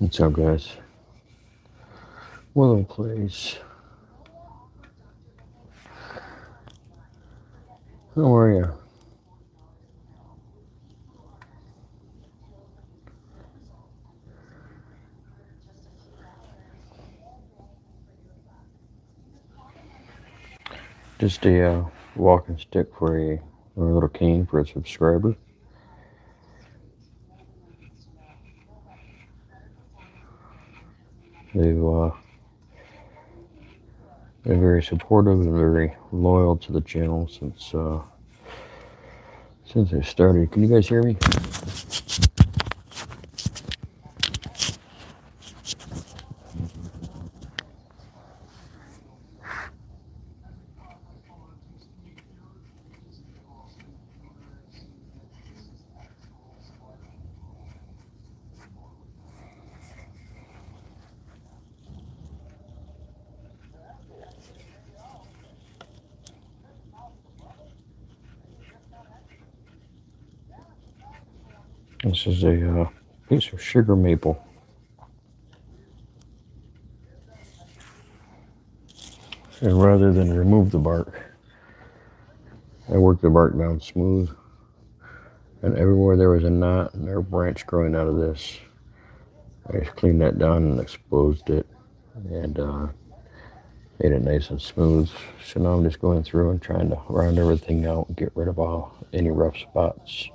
What's up, guys? Willow Place. How are you? Just a walking stick for or a little cane for a subscriber. They've been very supportive and very loyal to the channel since I started. Can you guys hear me? This is a piece of sugar maple. And rather than remove the bark, I worked the bark down smooth. And everywhere there was a knot or a branch growing out of this, I just cleaned that down and exposed it. And made it nice and smooth. So now I'm just going through and trying to round everything out and get rid of any rough spots.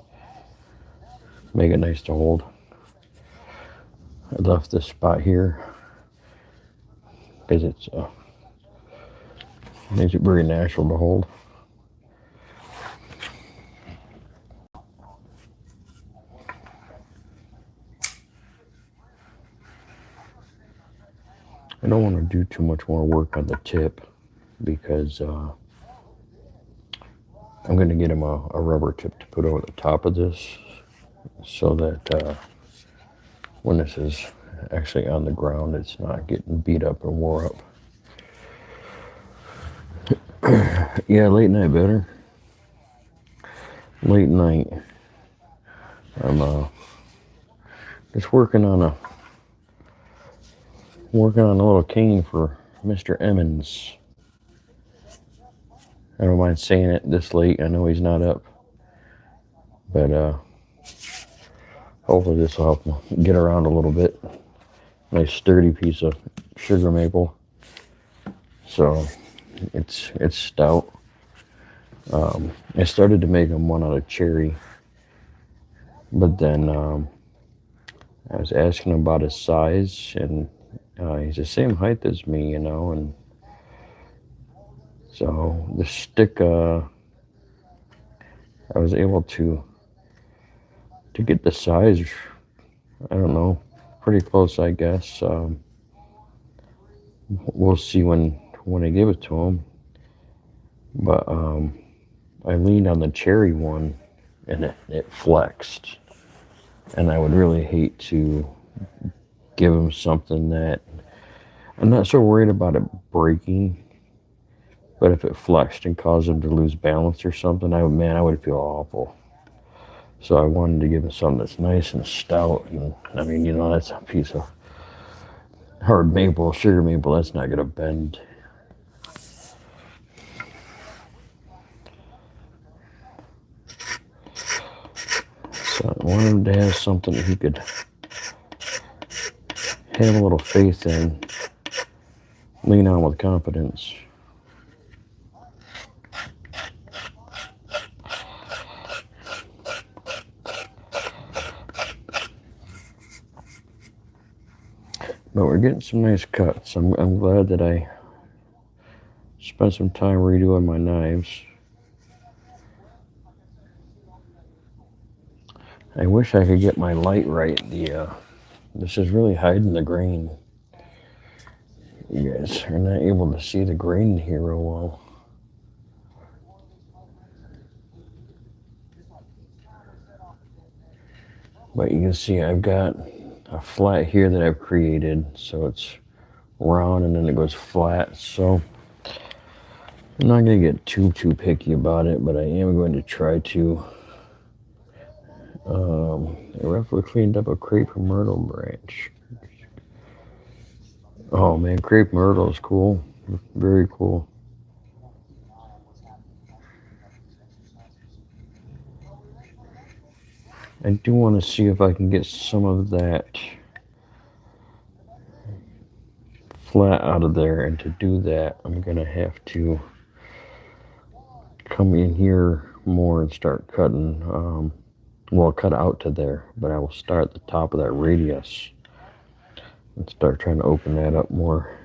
Make it nice to hold. I left this spot here because it's makes it very natural to hold. I don't want to do too much more work on the tip because I'm going to get him a rubber tip to put over the top of this so that when this is actually on the ground, it's not getting beat up and wore up. Yeah, late night better. Late night. I'm just working on a little cane for Mr. Emmons. I don't mind saying it this late. I know he's not up, but hopefully this will help him get around a little bit. Nice sturdy piece of sugar maple. So it's stout. I started to make him one out of cherry, but then I was asking him about his size, and he's the same height as me, and so the stick, I was able to get the size, I don't know, pretty close, I guess. We'll see when I give it to him, but I leaned on the cherry one, and it flexed, and I would really hate to give him something that I'm not so worried about it breaking, but if it flexed and caused him to lose balance or something, I would feel awful. So I wanted to give him something that's nice and stout, and I mean, that's a piece of hard maple, sugar maple, that's not gonna bend. So I wanted him to have something that he could have a little faith in, lean on with confidence. But we're getting some nice cuts. I'm glad that I spent some time redoing my knives. I wish I could get my light right. This is really hiding the grain. You guys are not able to see the grain here real well. But you can see I've got a flat here that I've created, so it's round and then it goes flat. So I'm not going to get too picky about it, but I am going to try to. I roughly cleaned up a crepe myrtle branch. Oh man, crepe myrtle is cool. Very cool. I do want to see if I can get some of that flat out of there, and to do that I'm gonna have to come in here more and start cutting. Well, cut out to there, but I will start at the top of that radius and start trying to open that up more.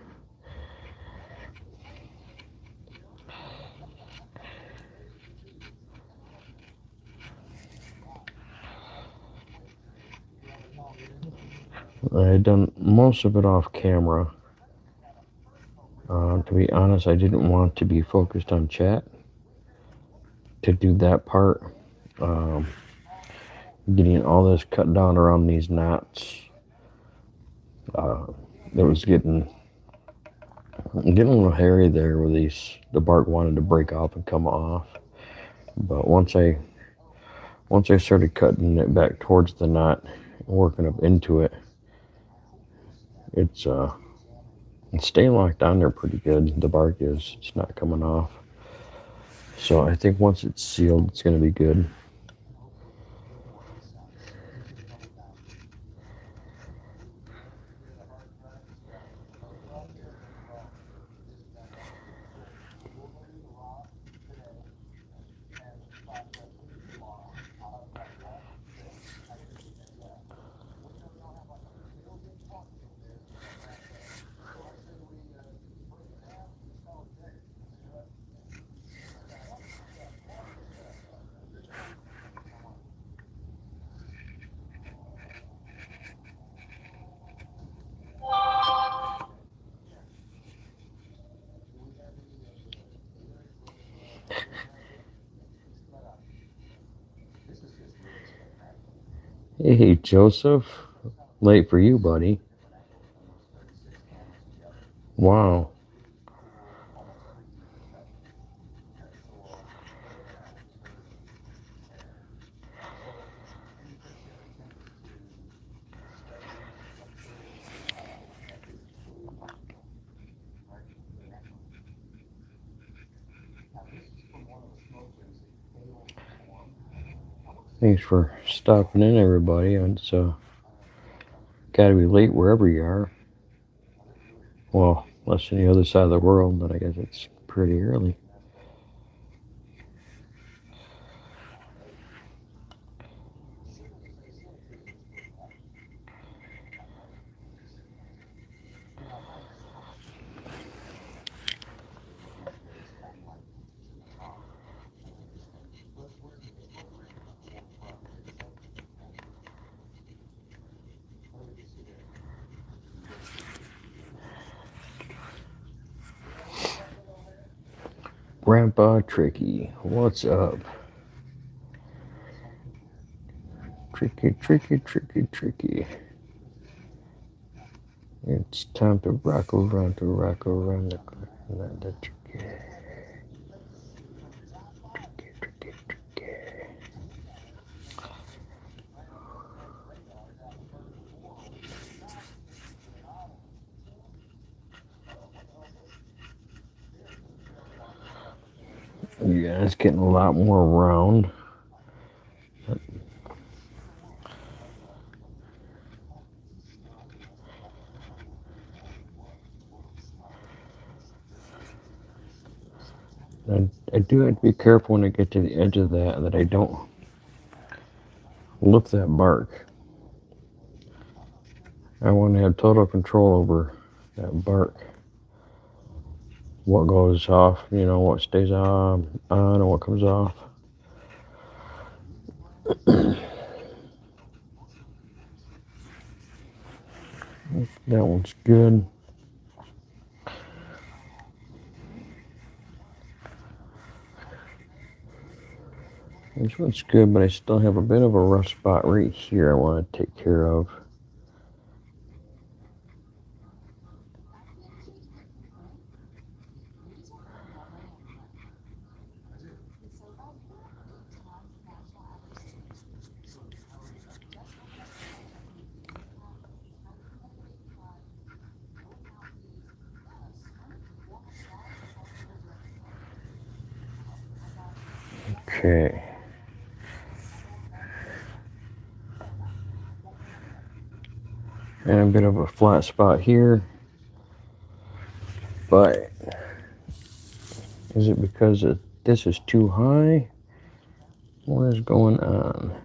I had done most of it off camera. To be honest, I didn't want to be focused on chat to do that part. Um, Getting all this cut down around these knots, it was getting a little hairy there where the bark wanted to break off and come off. But once I started cutting it back towards the knot, working up into it, it's staying locked down there pretty good. The bark is, it's not coming off. So I think once it's sealed, it's going to be good. Hey, Joseph. Late for you, buddy. Wow. Thanks for stopping in, everybody. It's got to be late wherever you are. Well, unless on the other side of the world, but I guess it's pretty early. Grandpa Tricky, what's up? Tricky, tricky, tricky, tricky. It's time to rock around the tricky. Tricky, tricky, tricky. Yeah, it's getting a lot more round. I do have to be careful when I get to the edge of that I don't lift that bark. I want to have total control over that bark. What goes off, what stays on and what comes off. That one's good. This one's good, but I still have a bit of a rough spot right here I want to take care of. Okay. And a bit of a flat spot here. But is it because this is too high? What is going on?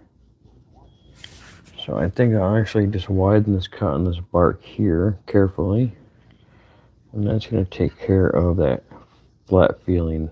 So I think I'll actually just widen this cut on this bark here carefully. And that's going to take care of that flat feeling.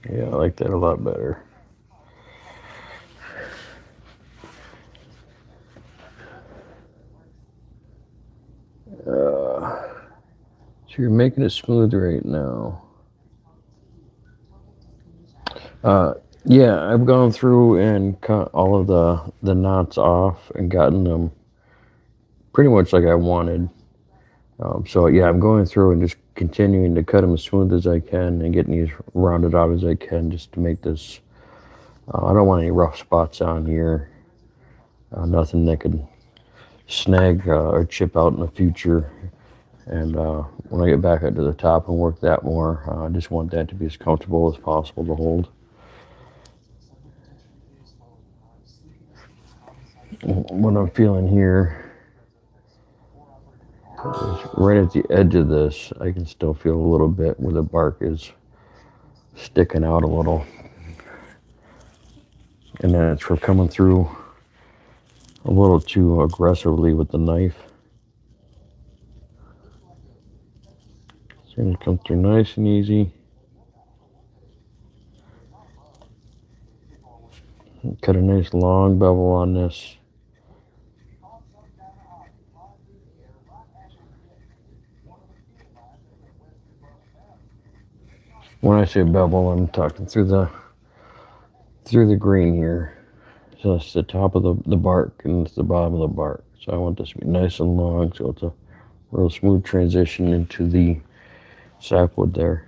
Yeah, I like that a lot better. So you're making it smooth right now. Yeah, I've gone through and cut all of the knots off and gotten them pretty much like I wanted. So yeah, I'm going through and just continuing to cut them as smooth as I can and getting these rounded out as I can just to make this. I don't want any rough spots on here. Nothing that could snag or chip out in the future. And when I get back up to the top and work that more, I just want that to be as comfortable as possible to hold. What I'm feeling here is right at the edge of this, I can still feel a little bit where the bark is sticking out a little. And then it's for coming through a little too aggressively with the knife. It's going to come through nice and easy. Cut a nice long bevel on this. When I say bevel, I'm talking through the green here. So it's the top of the bark and it's the bottom of the bark. So I want this to be nice and long so it's a real smooth transition into the sapwood there.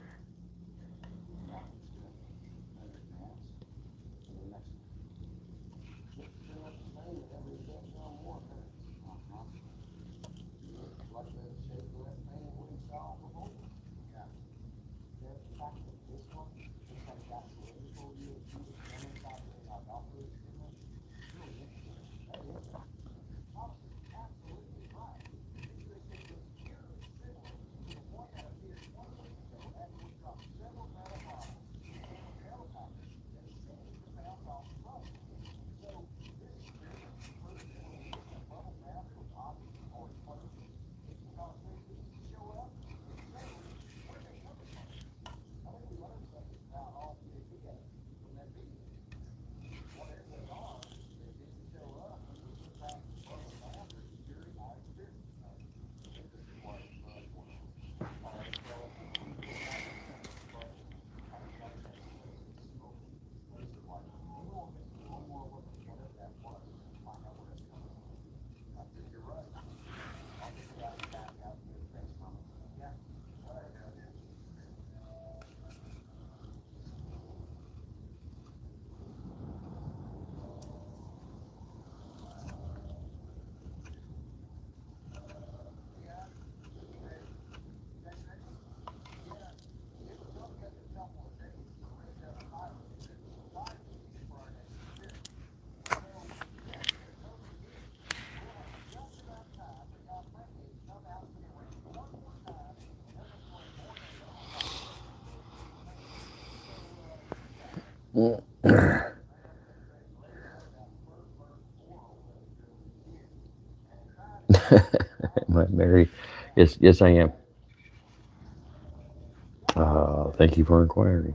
Am I married? Yes, yes, I am. Thank you for inquiring.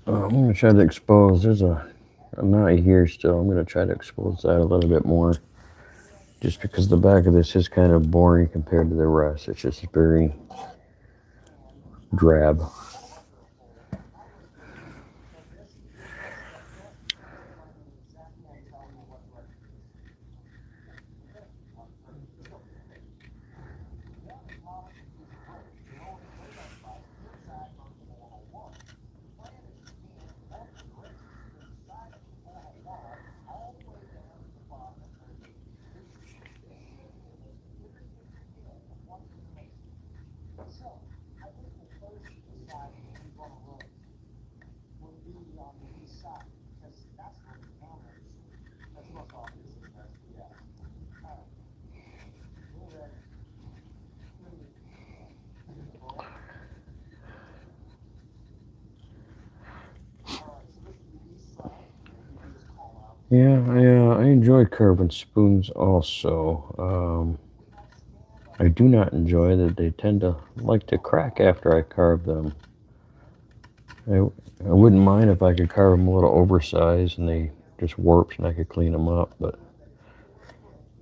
I'm going to try to expose. There's a knot here still. I'm going to try to expose that a little bit more. Just because the back of this is kind of boring compared to the rest. It's just very drab. Yeah, I enjoy carving spoons also. I do not enjoy that they tend to like to crack after I carve them. I wouldn't mind if I could carve them a little oversized and they just warped and I could clean them up, but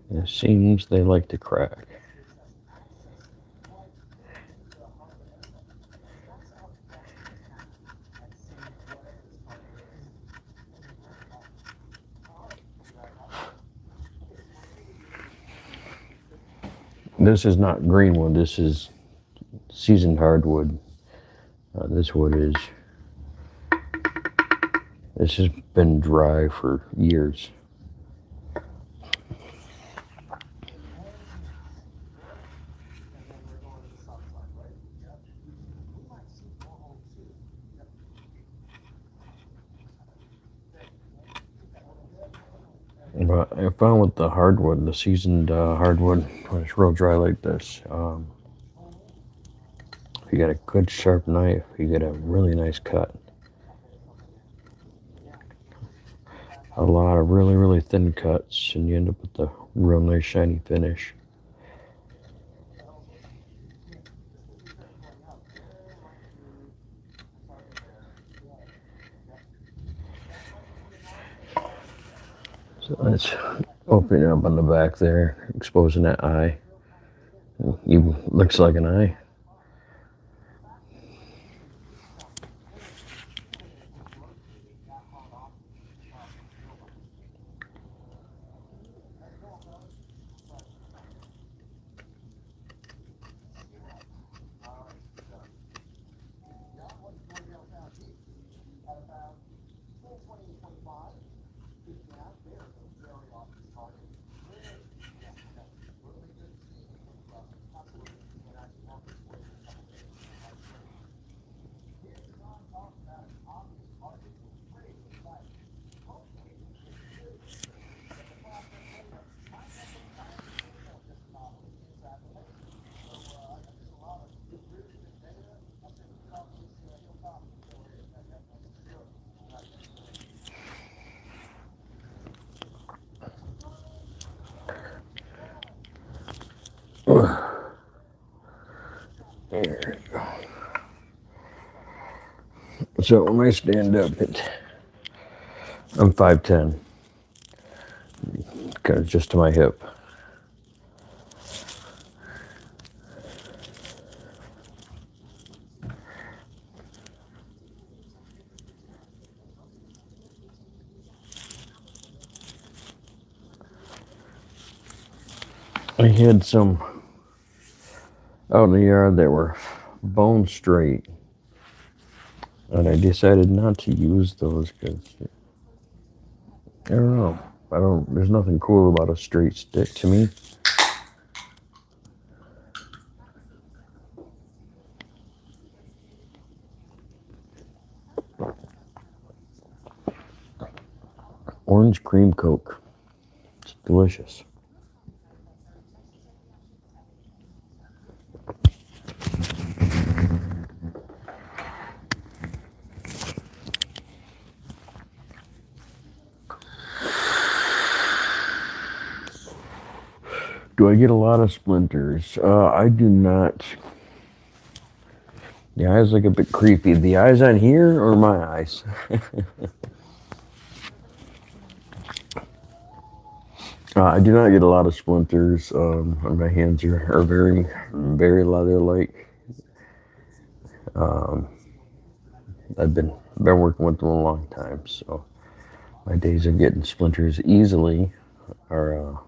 it seems they like to crack. This is not green wood. This is seasoned hardwood. This wood is. This has been dry for years. But I found with the hardwood, the seasoned hardwood, when it's real dry like this, if you got a good sharp knife, you get a really nice cut. A lot of really, really thin cuts, and you end up with a real nice shiny finish. So let's open it up on the back there, exposing that eye. It looks like an eye. There we go. So when I stand up, I'm 5'10", kind of just to my hip. I had some out in the yard that were bone straight, and I decided not to use those because I don't know. I don't. There's nothing cool about a straight stick to me. Orange cream Coke. It's delicious. Do I get a lot of splinters? I do not. The eyes look a bit creepy. The eyes on here or my eyes? I do not get a lot of splinters. My hands are very, very leather-like. I've been working with them a long time, so my days of getting splinters easily are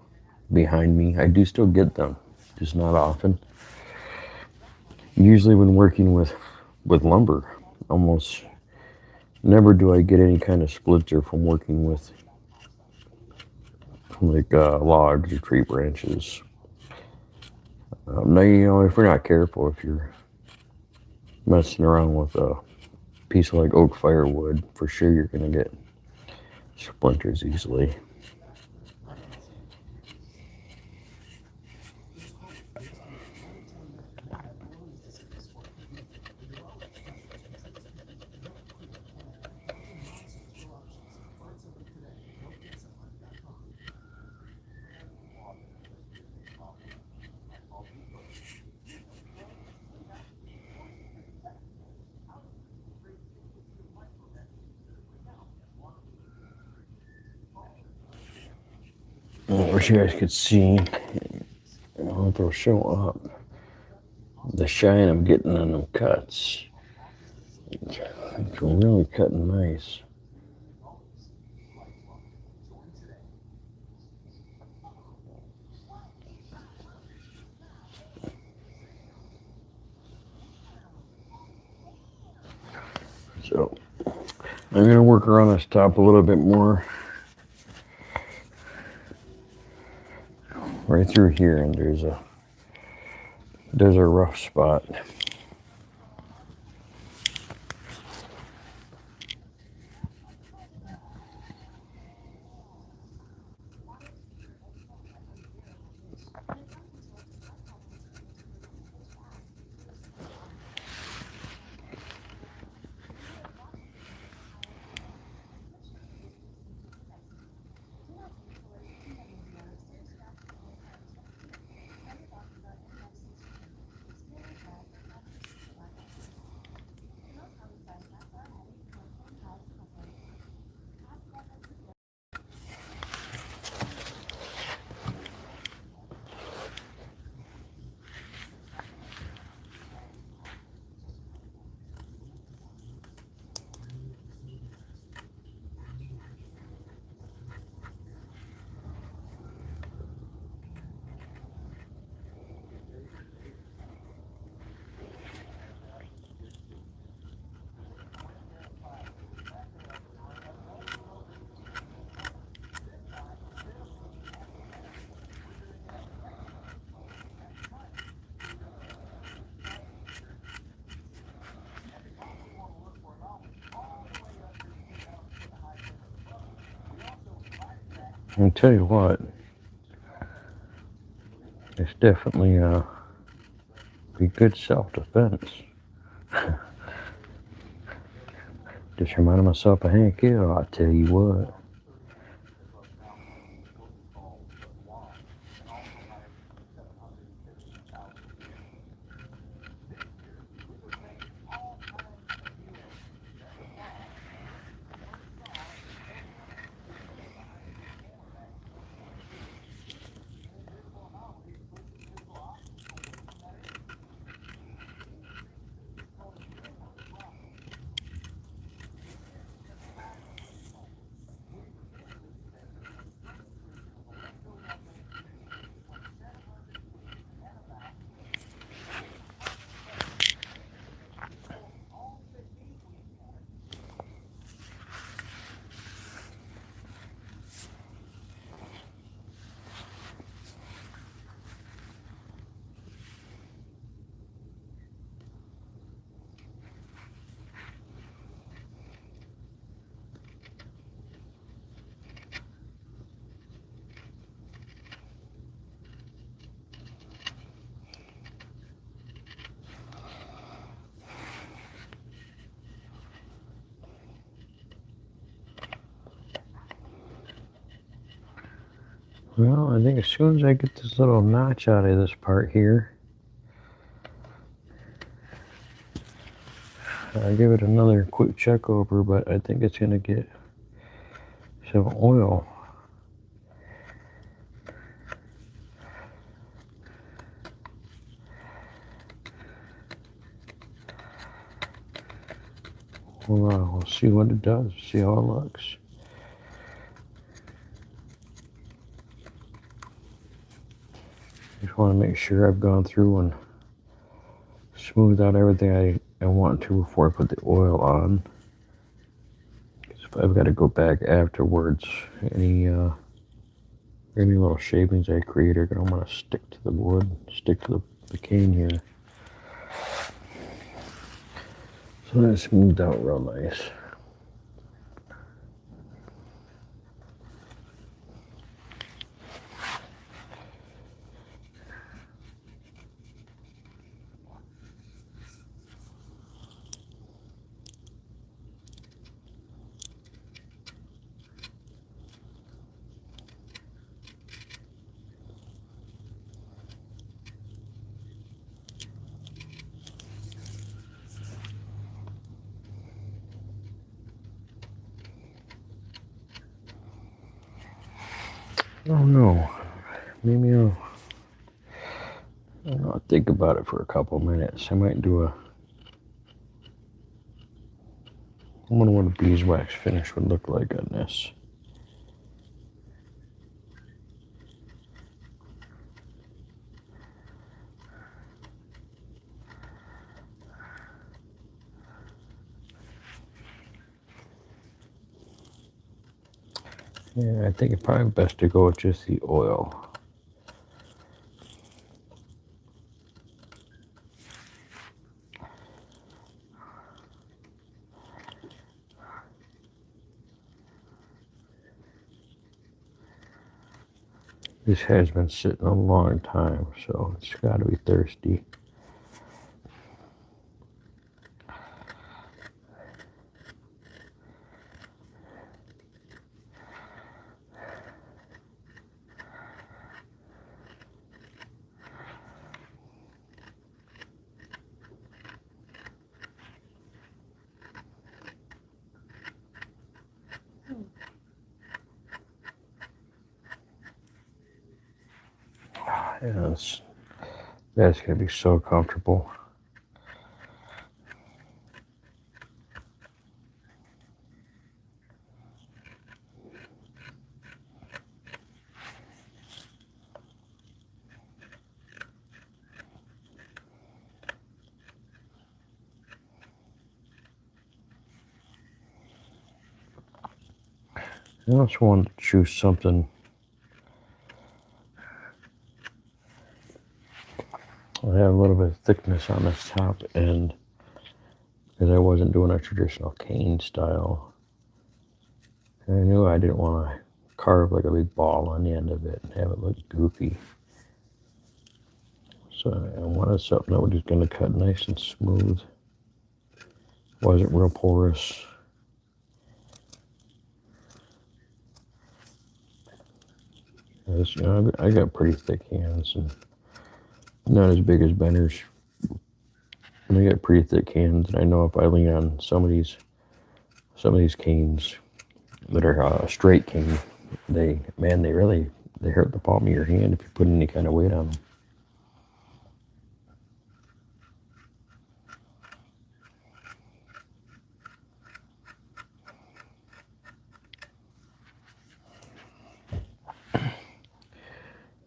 behind me. I do still get them, just not often. Usually when working with lumber, almost never do I get any kind of splinter from working with like logs or tree branches. Now, if we're not careful, if you're messing around with a piece of like oak firewood, for sure you're gonna get splinters easily. I wish you guys could see. I don't know if it'll show up. The shine I'm getting on them cuts. It's really cutting nice. So I'm gonna work around this top a little bit more. Right through here, and there's a rough spot. I'll tell you what, it's definitely be good self-defense. Just reminded myself of Hank Hill, I tell you what. Well, I think as soon as I get this little notch out of this part here, I'll give it another quick check over, but I think it's going to get some oil. Well, we'll see what it does, see how it looks. Just want to make sure I've gone through and smoothed out everything I want to before I put the oil on. Because if I've got to go back afterwards, any little shavings I create are going to want to stick to the wood, stick to the cane here. So that's smoothed out real nice. Oh no, maybe I'll think about it for a couple minutes. I might do I wonder what a beeswax finish would look like on this. Yeah, I think it's probably best to go with just the oil. This has been sitting a long time, so it's got to be thirsty. Yes, that's going to be so comfortable. I also wanted to choose something. I have a little bit of thickness on this top end because I wasn't doing a traditional cane style. And I knew I didn't want to carve like a big ball on the end of it and have it look goofy. So I wanted something that was just going to cut nice and smooth. Wasn't real porous. I got pretty thick hands and not as big as Benner's. And I got pretty thick hands, and I know if I lean on some of these canes that are a straight cane, they hurt the palm of your hand if you put any kind of weight on them.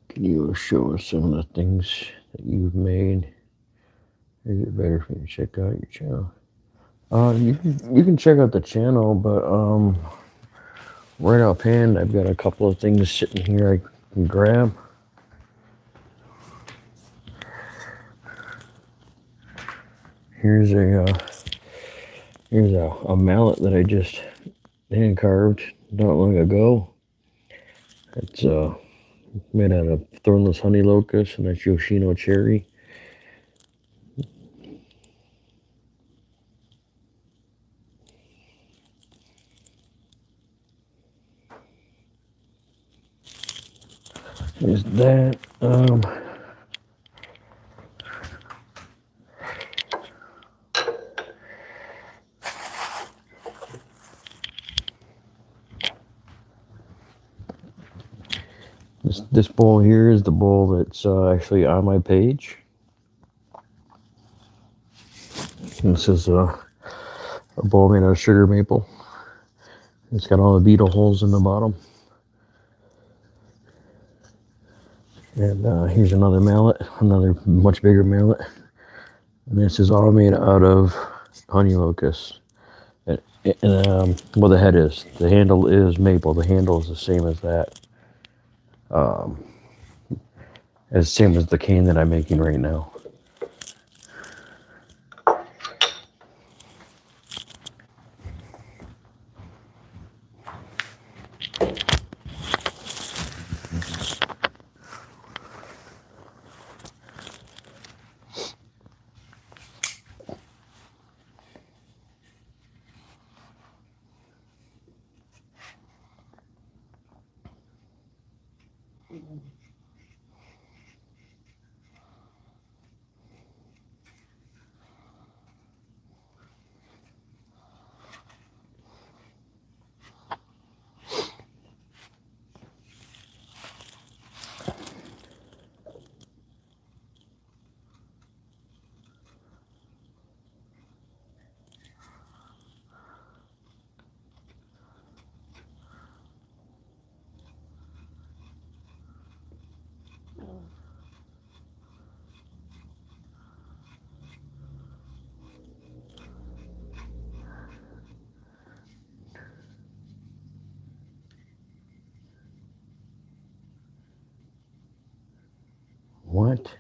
Can you show us some of the things that you've made? Is it better for you to check out your channel? You can check out the channel, but right offhand, I've got a couple of things sitting here I can grab. Here's a mallet that I just hand carved not long ago. It's made out of thornless honey locust, and that's Yoshino cherry. is that. This bowl here is the bowl that's actually on my page. This is a bowl made out of sugar maple. It's got all the beetle holes in the bottom. And here's another mallet, another much bigger mallet. And this is all made out of honey locust. Well, the head is. The handle is maple. The handle is the same as that. As same as the cane that I'm making right now. What?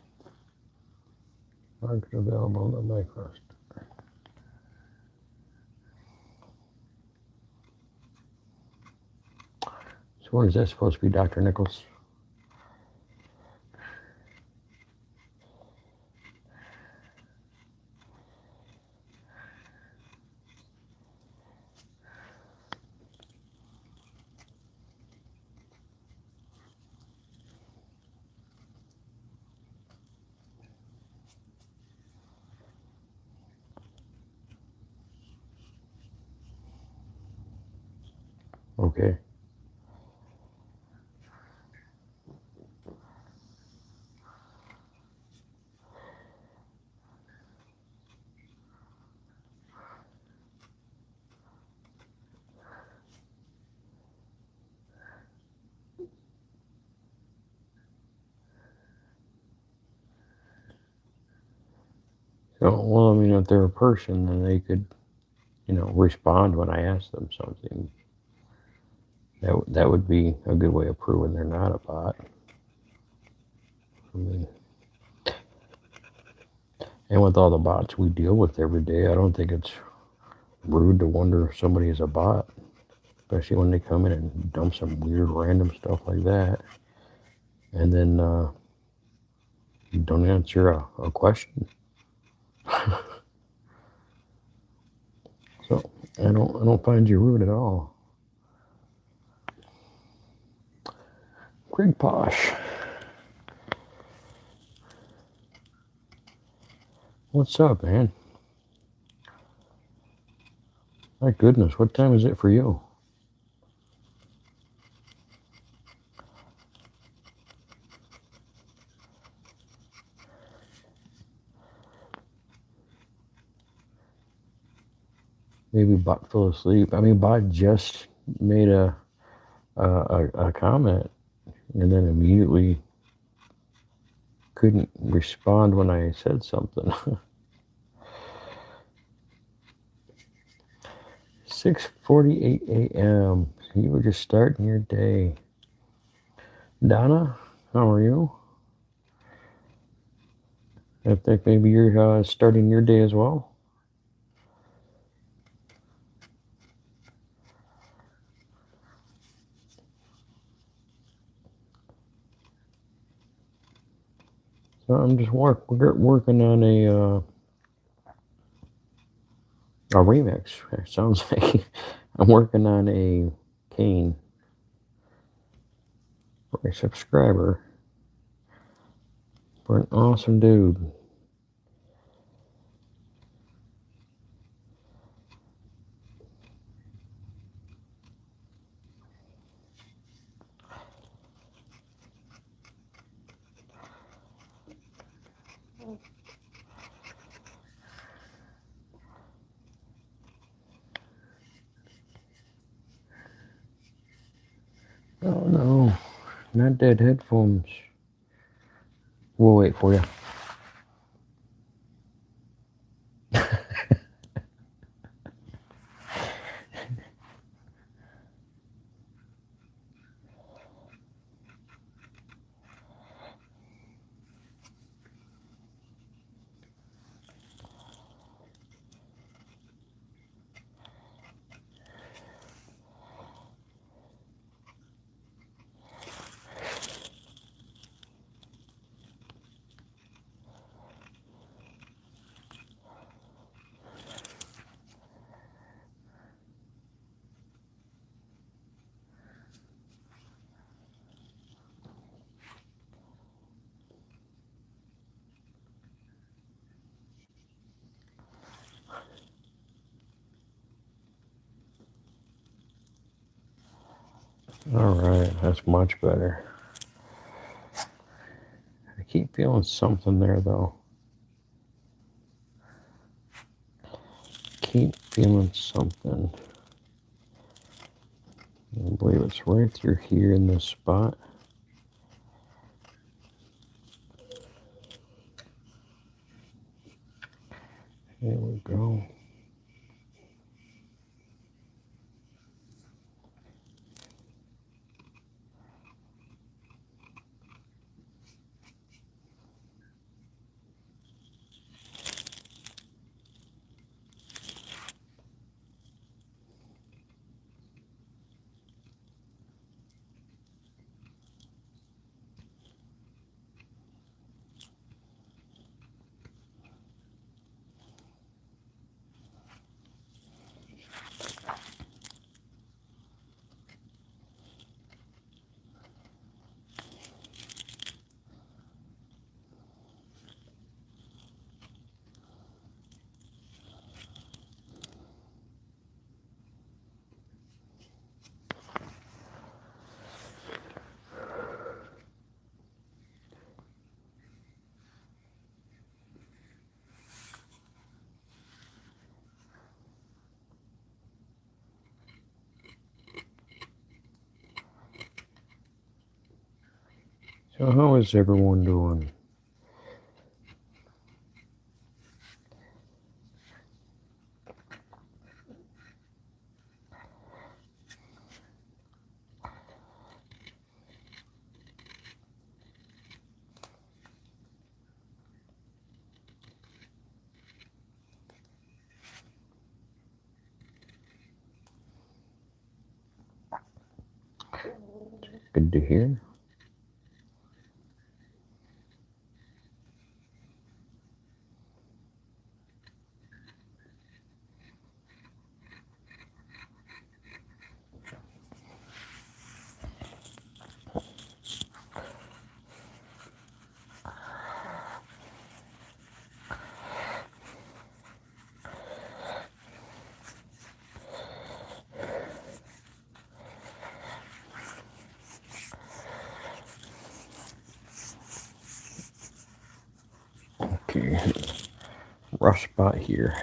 Market available on the Microsoft. So what is that supposed to be, Dr. Nichols? Okay. So, well, I mean, if they're a person, then they could, respond when I ask them something. That would be a good way of proving they're not a bot. I mean, and with all the bots we deal with every day, I don't think it's rude to wonder if somebody is a bot, especially when they come in and dump some weird random stuff like that, and then you don't answer a question. So I don't find you rude at all. Greg Posh. What's up, man? My goodness, what time is it for you? Maybe Bot fell asleep. I mean, Bot just made a comment and then immediately couldn't respond when I said something. 6:48 a.m. You were just starting your day. Donna, how are you? I think maybe you're starting your day as well. So I'm just working on a remix. It sounds like I'm working on a cane for a subscriber. for an awesome dude. Oh no, not dead headphones. We'll wait for you. All right, that's much better. I keep feeling something there though. Keep feeling something. I believe it's right through here in this spot. There we go. So how is everyone doing? Good to hear. Okay, rough spot here.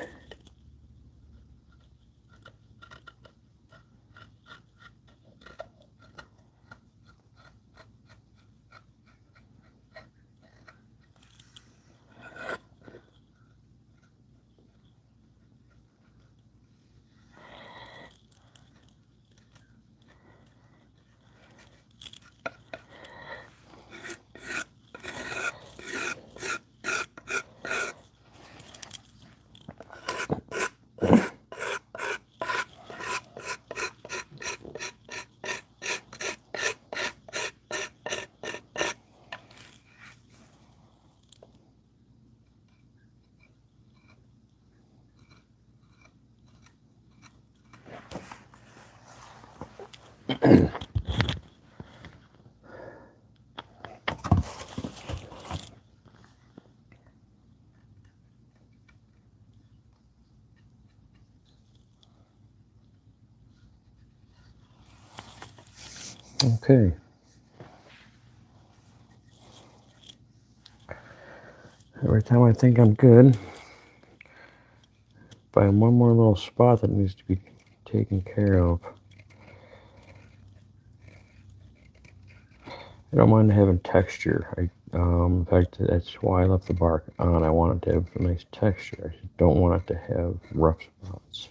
Okay. Every time I think I'm good, find one more little spot that needs to be taken care of. I don't mind having texture. In fact, that's why I left the bark on. I want it to have a nice texture. I don't want it to have rough spots.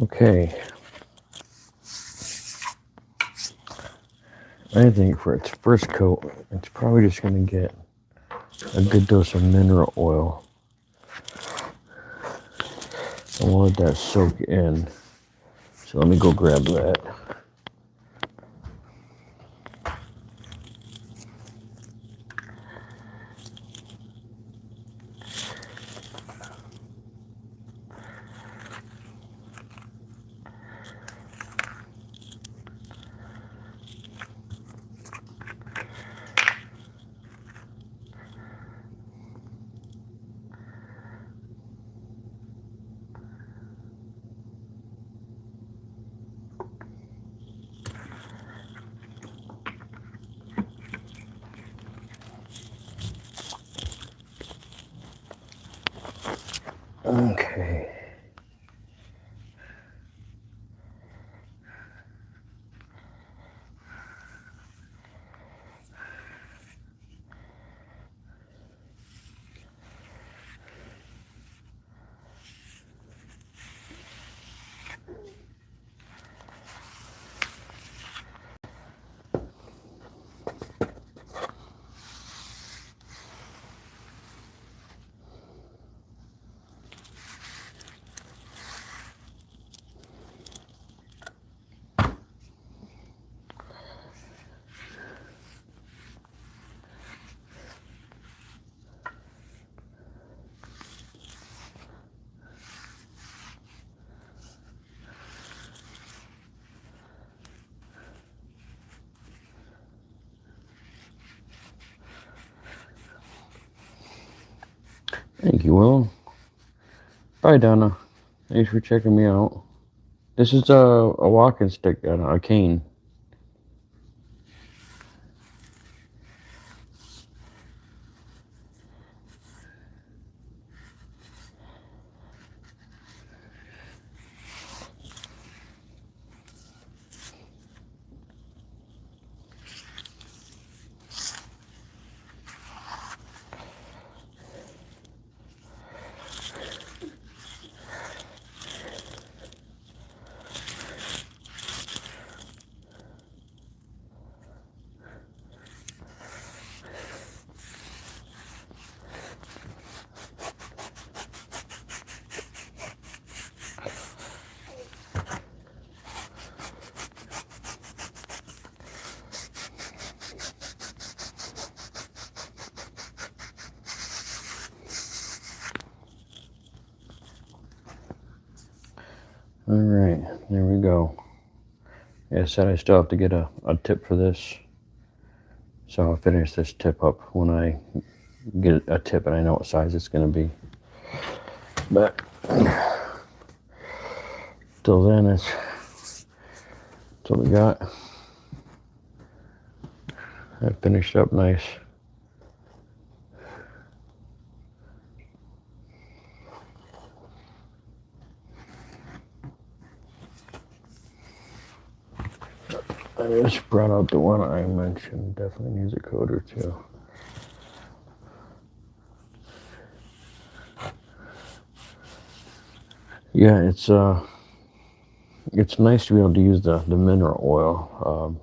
Okay. I think for its first coat, it's probably just going to get a good dose of mineral oil. And we'll let that soak in. So let me go grab that. Okay. Thank you, Will. Bye, Donna. Thanks for checking me out. This is a walking stick, a cane. All right, there we go. Like I said, I still have to get a tip for this. So I'll finish this tip up when I get a tip and I know what size it's going to be. But till then, that's what we got. I finished up nice. I just brought out the one I mentioned. Definitely needs a coat or two. Yeah, it's nice to be able to use the mineral oil.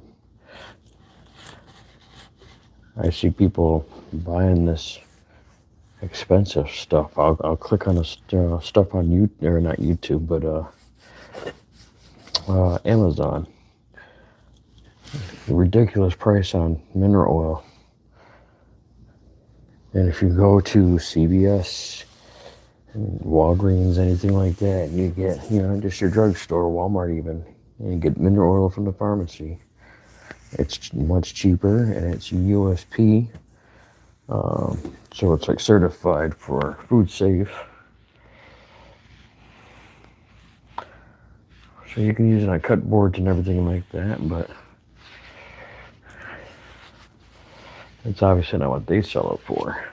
I see people buying this expensive stuff. I'll click on the stuff on YouTube, or not YouTube, but Amazon. Ridiculous price on mineral oil. And if you go to CVS, Walgreens, anything like that, you get, just your drugstore, Walmart even, and you get mineral oil from the pharmacy. It's much cheaper, and it's USP, so it's like certified for food safe. So you can use it on cut boards and everything like that, but it's obviously not what they sell it for.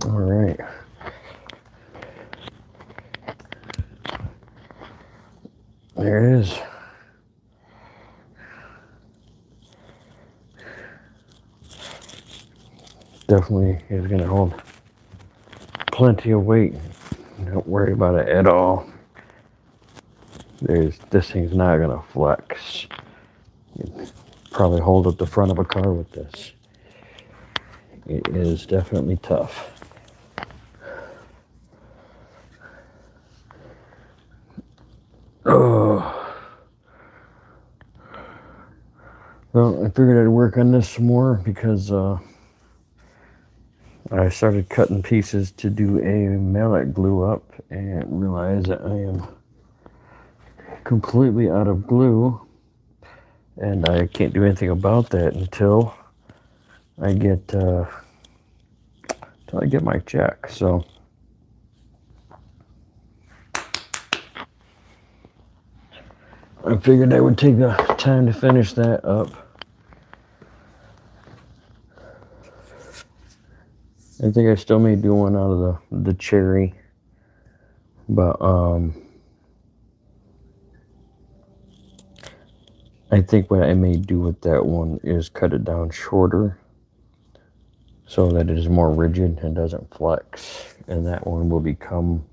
All right. There it is. Definitely is going to hold plenty of weight. Don't worry about it at all. This thing's not going to flex. You'd probably hold up the front of a car with this. It is definitely tough. Oh. Well, I figured I'd work on this some more because I started cutting pieces to do a mallet glue up and realized that I am completely out of glue, and I can't do anything about that until I get my check. So I figured I would take the time to finish that up. I think I still may do one out of the cherry, but I think what I may do with that one is cut it down shorter so that it is more rigid and doesn't flex, and that one will become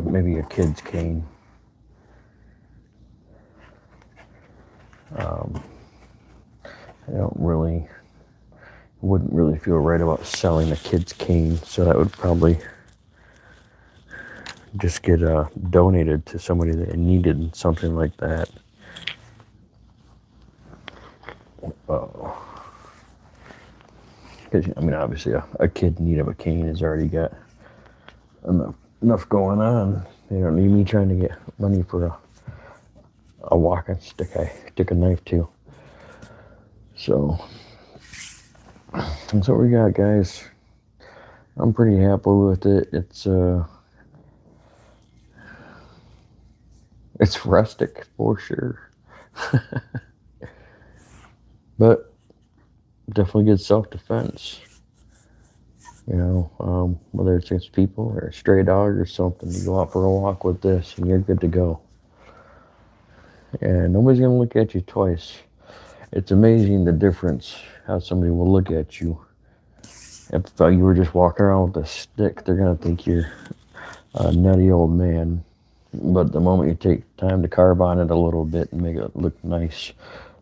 maybe a kid's cane. I wouldn't really feel right about selling a kid's cane, so that would probably just get donated to somebody that needed something like that. Because obviously a kid in need of a cane has already got enough going on. They don't need me trying to get money for a walking stick I stick a knife to. So that's what we got, guys. I'm pretty happy with it. It's rustic for sure. But definitely good self-defense. Whether it's against people or a stray dog or something, you go out for a walk with this and you're good to go. And nobody's going to look at you twice. It's amazing the difference how somebody will look at you. If you were just walking around with a stick, they're going to think you're a nutty old man. But the moment you take time to carve on it a little bit and make it look nice,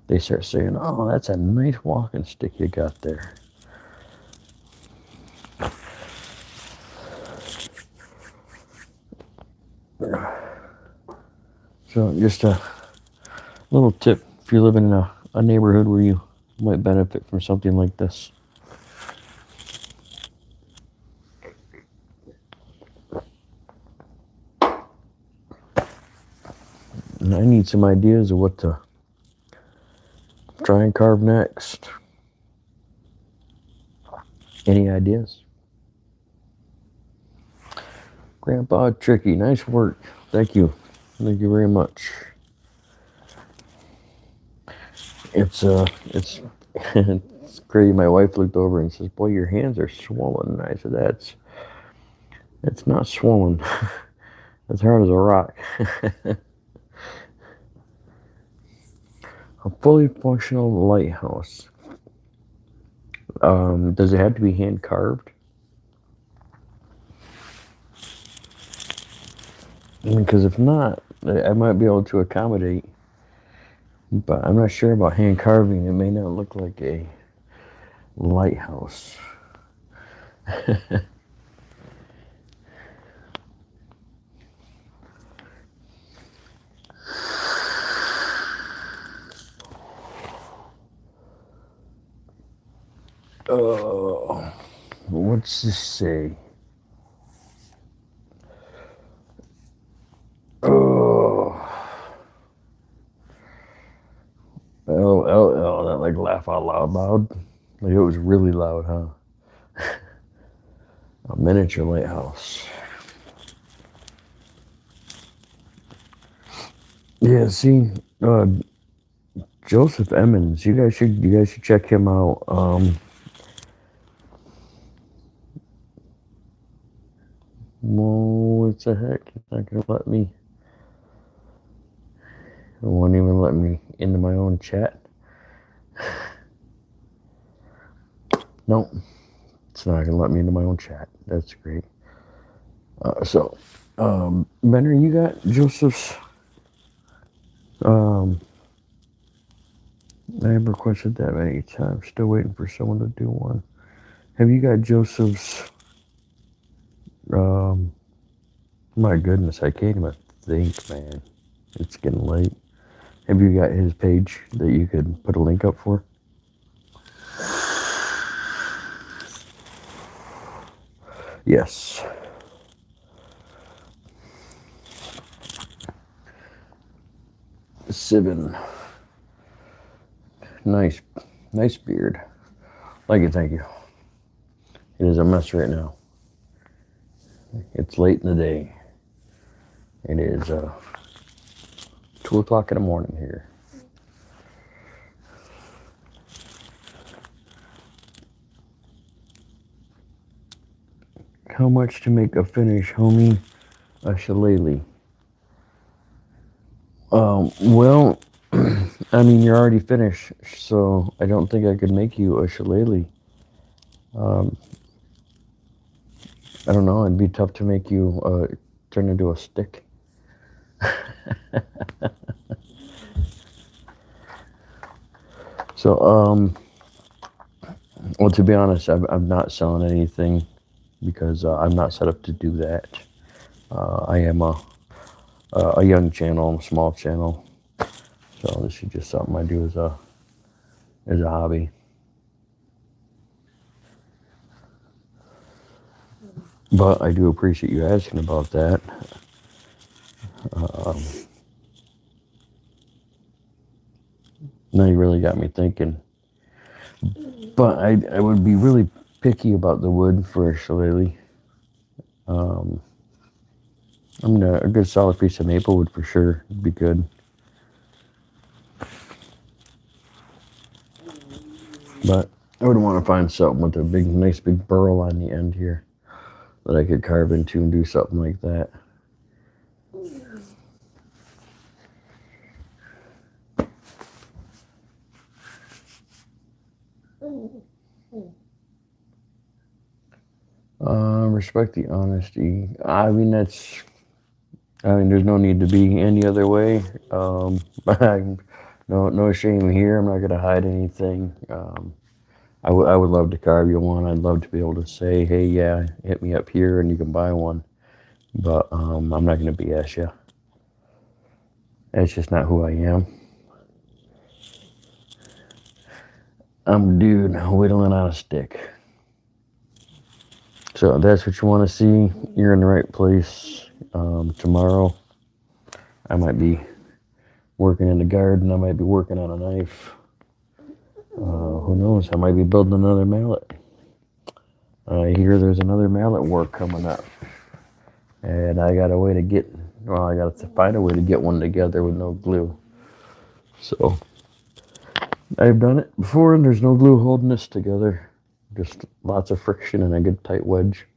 they start saying, "Oh, that's a nice walking stick you got there." So just a little tip if you're living in a neighborhood where you might benefit from something like this. And I need some ideas of what to try and carve next. Any ideas? Grandpa Tricky, nice work. Thank you. Thank you very much. It's it's crazy. My wife looked over and says, "Boy, your hands are swollen." And I said, "It's not swollen. As hard as a rock." A fully functional lighthouse. Does it have to be hand carved? Because if not, I might be able to accommodate But I'm not sure about hand carving. It may not look like a lighthouse. Oh, what's this say? Oh, LOL, that like laugh out loud. Like it was really loud, huh? A miniature lighthouse. Yeah, see, Joseph Emmons, you guys should check him out. What the heck? He's not gonna let me. It won't even let me into my own chat. Nope, it's not gonna let me into my own chat. That's great. Benner, you got Joseph's. I have requested that many times. Still waiting for someone to do one. Have you got Joseph's? My goodness, I can't even think, man. It's getting late. Have you got his page that you could put a link up for? Yes. Sibin. Nice beard. Thank you. It is a mess right now. It's late in the day. It is 2 o'clock in the morning here. How much to make a finish, homie? A shillelagh. Well, I mean, you're already finished, so I don't think I could make you a shillelagh. I don't know. It'd be tough to make you turn into a stick. So, well, to be honest, I'm not selling anything because I'm not set up to do that. I am a young channel, a small channel, so this is just something I do as a hobby. But I do appreciate you asking about that. Now you really got me thinking. But I would be really picky about the wood for a shillelagh. A good solid piece of maple wood for sure would be good. But I would want to find something with a nice big burl on the end here that I could carve into and do something like that. Respect the honesty. I mean, there's no need to be any other way. No shame here. I'm not gonna hide anything. I would love to carve you one. I'd love to be able to say, hey, yeah, hit me up here and you can buy one. But I'm not gonna BS you. That's just not who I am. I'm a dude whittling on a stick. So if that's what you want to see, you're in the right place. Tomorrow, I might be working in the garden. I might be working on a knife. Who knows? I might be building another mallet. I hear there's another mallet work coming up. And I got to find a way to get one together with no glue. So, I've done it before and there's no glue holding this together. Just lots of friction and a good tight wedge.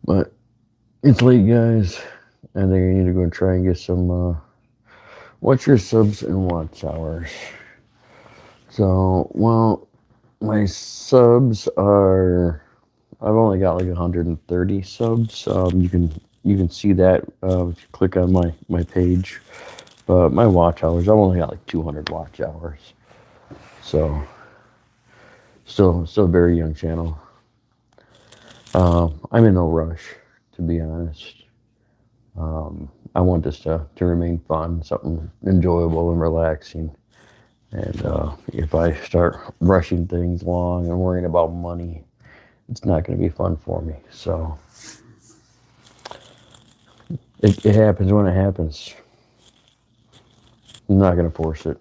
But it's late, guys. I think I need to go try and get some watch your subs and watch hours. So, well, my subs are I've only got like 130 subs. You can see that if you click on my page. But my watch hours, I've only got like 200 watch hours. So still a very young channel. I'm in no rush, to be honest. I want this to remain fun, something enjoyable and relaxing. And if I start rushing things along and worrying about money, it's not going to be fun for me. So it happens when it happens. I'm not going to force it.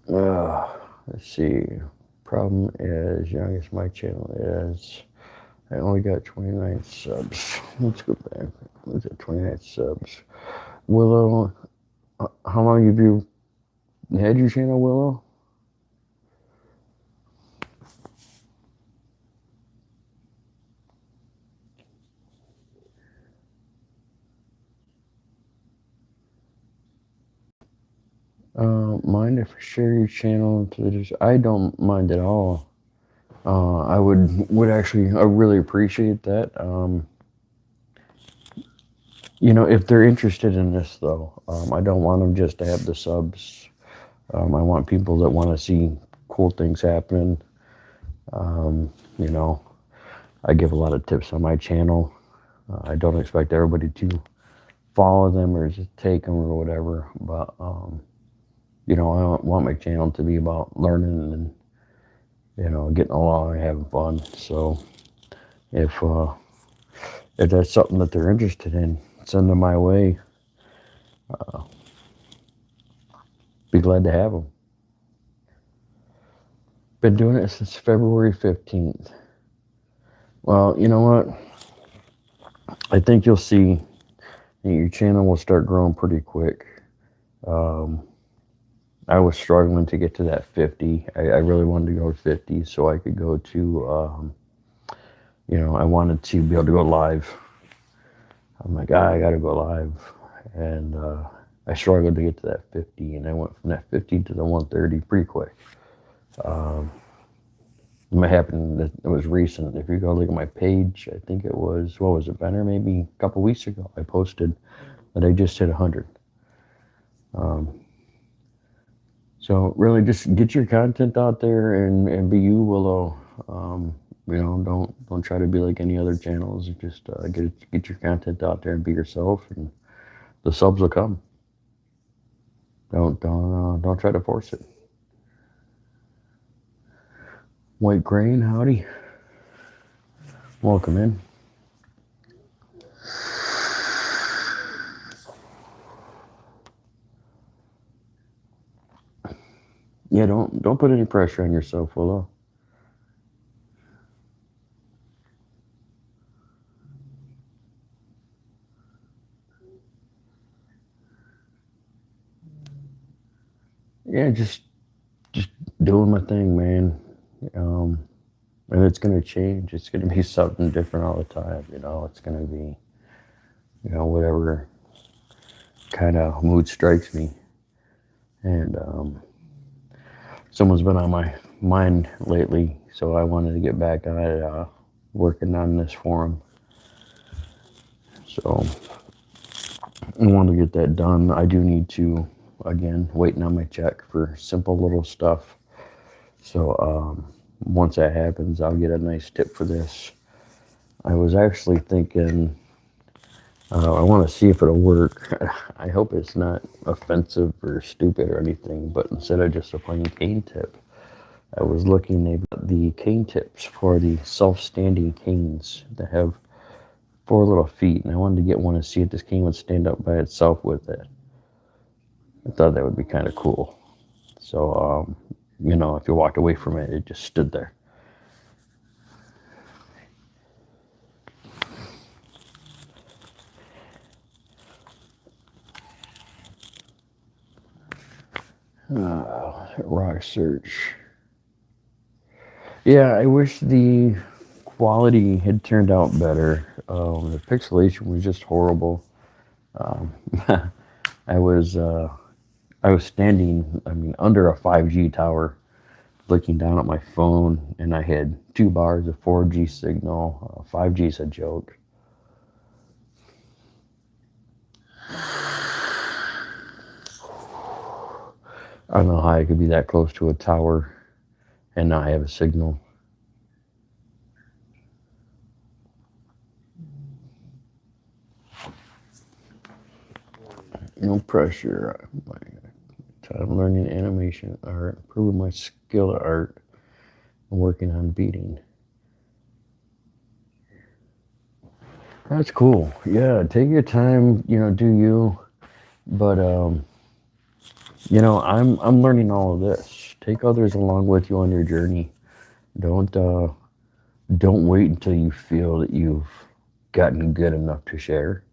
Let's see. Problem is, youngest my channel is, I only got 29 subs. Let's go back. Let's at 29 subs. Willow, how long have you had your channel, Willow? Mind if I share your channel to this? I don't mind at all. I would actually, I really appreciate that. If they're interested in this though, I don't want them just to have the subs. I want people that want to see cool things happening. You know, I give a lot of tips on my channel. I don't expect everybody to follow them or just take them or whatever, but I want my channel to be about learning and getting along and having fun. So if that's something that they're interested in, send them my way. Be glad to have them. Been doing it since February 15th. Well, you know what? I think you'll see your channel will start growing pretty quick. I was struggling to get to that 50. I really wanted to go to 50 so I could go to, I wanted to be able to go live. I'm like, I got to go live. And I struggled to get to that 50, and I went from that 50 to the 130 pretty quick. It happened, it was recent. If you go look at my page, I think it was, what was it, Benner, maybe a couple weeks ago, I posted that I just hit 100. So really just get your content out there and be you, Willow. Don't try to be like any other channels. Just get your content out there and be yourself, and the subs will come. Don't try to force it. White Grain, howdy. Welcome in. Yeah, don't put any pressure on yourself, Willow. Yeah, just doing my thing, man. And it's gonna change. It's gonna be something different all the time. It's gonna be, whatever kind of mood strikes me. And someone's been on my mind lately, so I wanted to get back on it, working on this forum. So I want to get that done. I do need to, again, waiting on my check for simple little stuff. So once that happens, I'll get a nice tip for this. I was actually thinking, I want to see if it'll work. I hope it's not offensive or stupid or anything, but instead of just a plain cane tip, I was looking at the cane tips for the self-standing canes that have 4 little feet, and I wanted to get one to see if this cane would stand up by itself with it. I thought that would be kind of cool. So, if you walked away from it, it just stood there. Rock search. Yeah, I wish the quality had turned out better. The pixelation was just horrible. I was standing, under a 5G tower, looking down at my phone, and I had 2 bars of 4G signal. 5G is a joke. I don't know how I could be that close to a tower and not have a signal. No pressure. I'm learning animation art, improving my skill at art, and working on beating. That's cool. Yeah, take your time. Do you? But I'm learning all of this. Take others along with you on your journey. Don't don't wait until you feel that you've gotten good enough to share.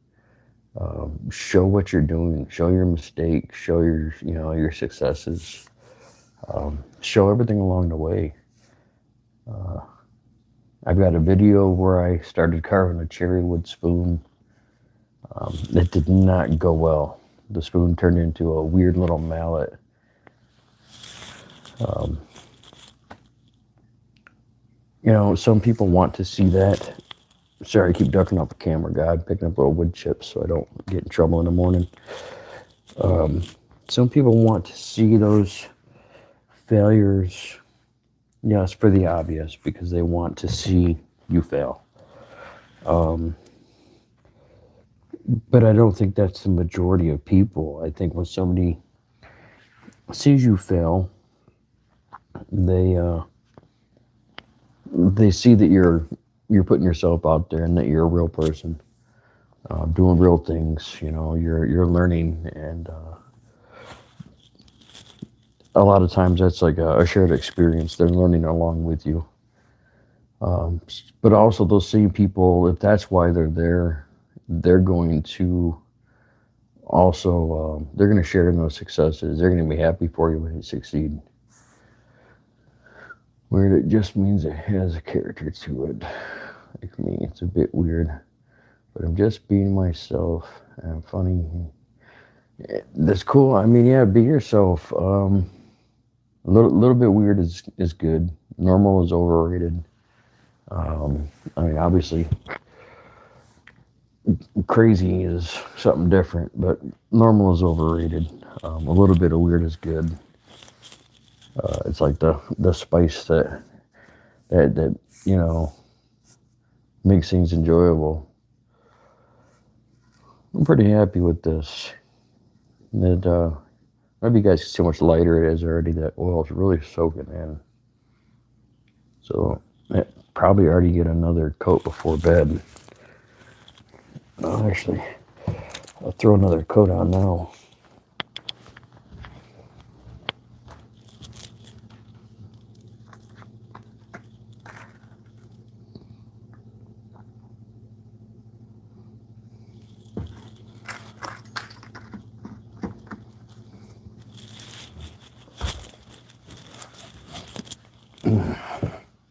Show what you're doing. Show your mistakes. Show your successes. Show everything along the way. I've got a video where I started carving a cherry wood spoon. It did not go well. The spoon turned into a weird little mallet. Some people want to see that. Sorry, I keep ducking off the camera, God. Picking up little wood chips so I don't get in trouble in the morning. Some people want to see those failures, yes, for the obvious, because they want to see you fail. But I don't think that's the majority of people. I think when somebody sees you fail, they see that you're putting yourself out there and that you're a real person, doing real things. You're learning, and a lot of times that's like a shared experience. They're learning along with you. But also those same people, if that's why they're there, they're going to also they're going to share in those successes. They're going to be happy for you when you succeed. Weird, it just means it has a character to it. Like me, it's a bit weird, but I'm just being myself, and I'm funny. That's cool. I mean, yeah, be yourself. A little bit weird is good. Normal is overrated. I mean, obviously, crazy is something different, but normal is overrated. A little bit of weird is good. It's like the spice that makes things enjoyable. I'm pretty happy with this. That maybe you guys can see how much lighter it is already. That oil is really soaking in. So probably already get another coat before bed. Actually, I'll throw another coat on now.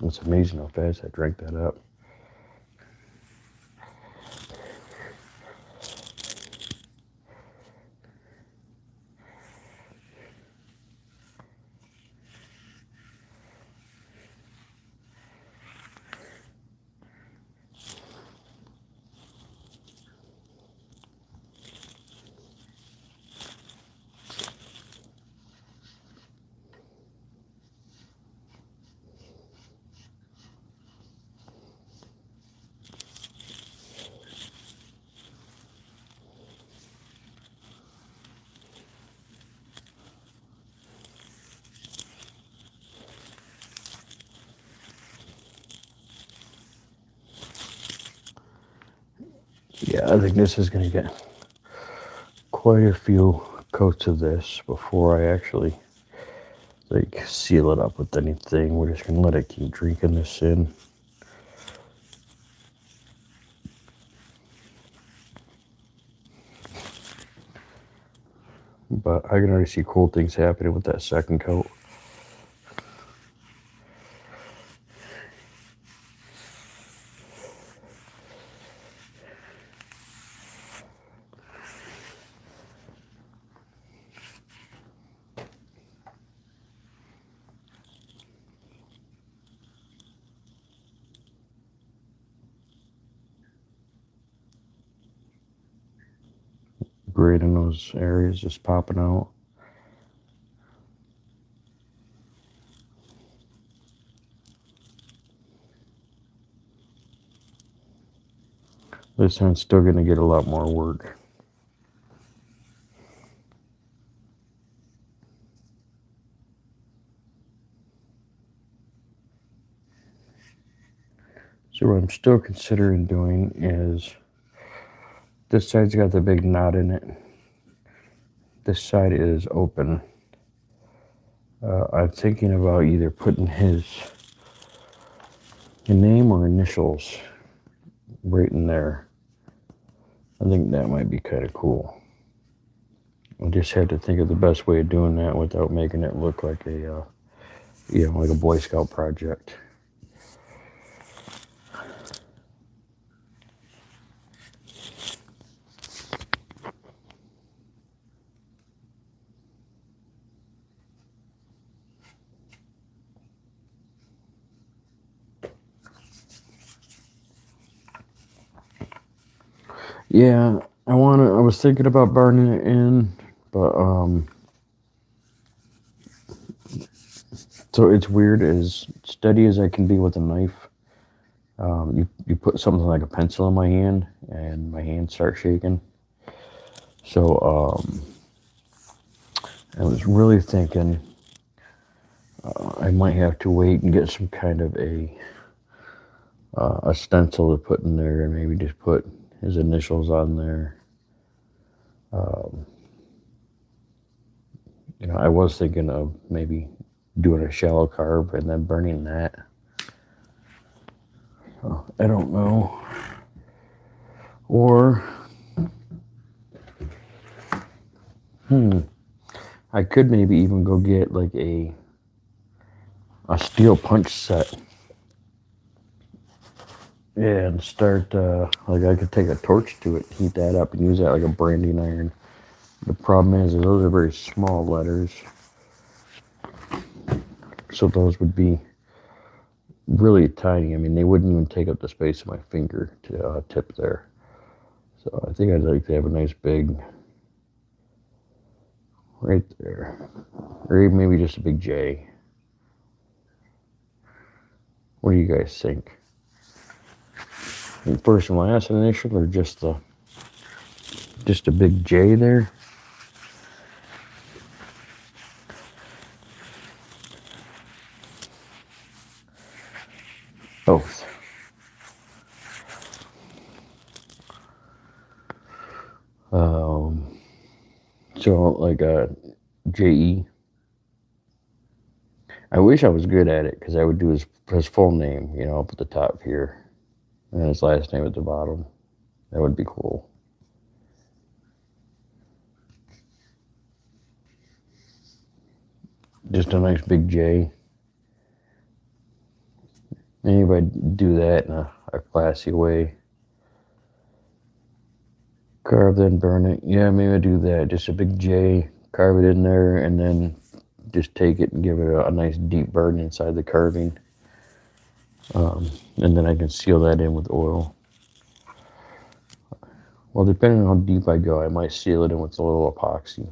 It's amazing how fast I drank that up. Yeah, I think this is going to get quite a few coats of this before I actually seal it up with anything. We're just going to let it keep drinking this in. But I can already see cool things happening with that second coat. great in those areas, just popping out. This one's still going to get a lot more work. So what I'm still considering doing is, this side's got the big knot in it. This side is open. I'm thinking about either putting his name or initials right in there. I think that might be kind of cool. I just had to think of the best way of doing that without making it look like a, like a Boy Scout project. Yeah, I was thinking about burning it in, but so it's weird, as steady as I can be with a knife. You put something like a pencil in my hand, and my hand starts shaking. So I was really thinking I might have to wait and get some kind of a stencil to put in there, and maybe just put his initials on there. I was thinking of maybe doing a shallow carve and then burning that. I don't know. Or I could maybe even go get like a steel punch set. Yeah, and start, like I could take a torch to it, heat that up, and use that like a branding iron. The problem is those are very small letters. So those would be really tiny. I mean, they wouldn't even take up the space of my finger to tip there. So I think I'd like to have a nice big, right there. Or even maybe just a big J. What do you guys think? First and last initial, or just a big J there? Both. So like a J-E. I wish I was good at it, because I would do his full name, up at the top here, and his last name at the bottom. That would be cool. Just a nice big J. Anybody do that in a classy way. Carve, then burn it. Yeah, maybe I do that. Just a big J, carve it in there, and then just take it and give it a nice deep burn inside the carving. And then I can seal that in with oil. Well, depending on how deep I go, I might seal it in with a little epoxy.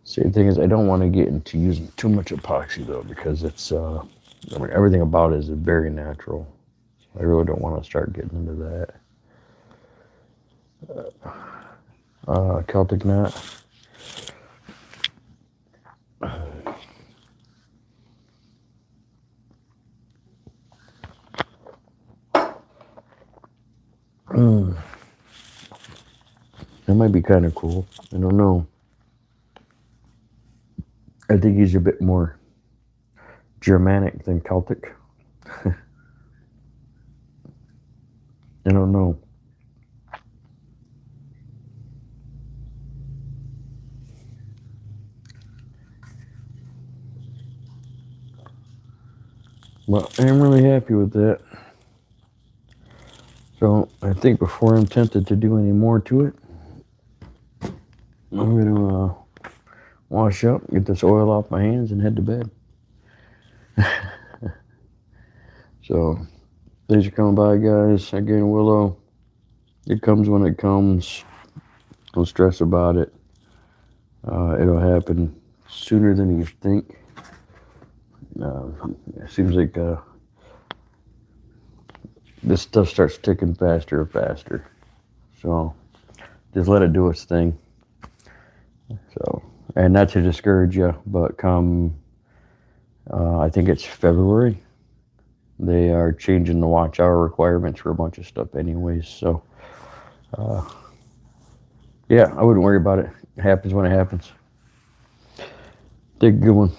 Same thing is, I don't want to get into using too much epoxy though, because it's everything about it is very natural. I really don't want to start getting into that. Celtic knot. That might be kind of cool. I don't know. I think he's a bit more Germanic than Celtic. I don't know. But I'm really happy with that. So I think before I'm tempted to do any more to it, I'm going to wash up, get this oil off my hands, and head to bed. So Thanks for coming by, guys. Again, Willow, it comes when it comes. Don't stress about it. It'll happen sooner than you think. It seems like this stuff starts ticking faster and faster. So just let it do its thing. So, and not to discourage you, but come, I think it's February, they are changing the watch hour requirements for a bunch of stuff anyways. So, yeah, I wouldn't worry about it. It happens when it happens. Take a good one.